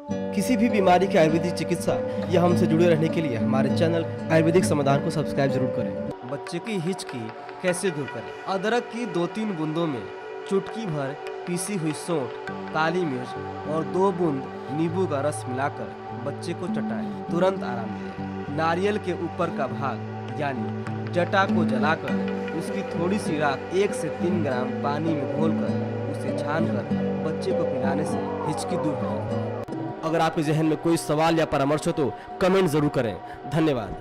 किसी भी बीमारी की आयुर्वेदिक चिकित्सा या हमसे जुड़े रहने के लिए हमारे चैनल आयुर्वेदिक समाधान को सब्सक्राइब जरूर करें। बच्चे की हिचकी कैसे दूर करें? अदरक की 2-3 बूंदों में चुटकी भर पीसी हुई सौंठ, काली मिर्च और 2 बूंद नींबू का रस मिलाकर बच्चे को चटाएं, तुरंत आराम मिलेगा। नारियल के ऊपर का भाग यानी जटा को जलाकर उसकी थोड़ी सी राख 1 से 3 ग्राम पानी में घोलकर उसे छानकर बच्चे को पिलाने से हिचकी दूर होगी। अगर आपके जहन में कोई सवाल या परामर्श हो तो कमेंट जरूर करें। धन्यवाद।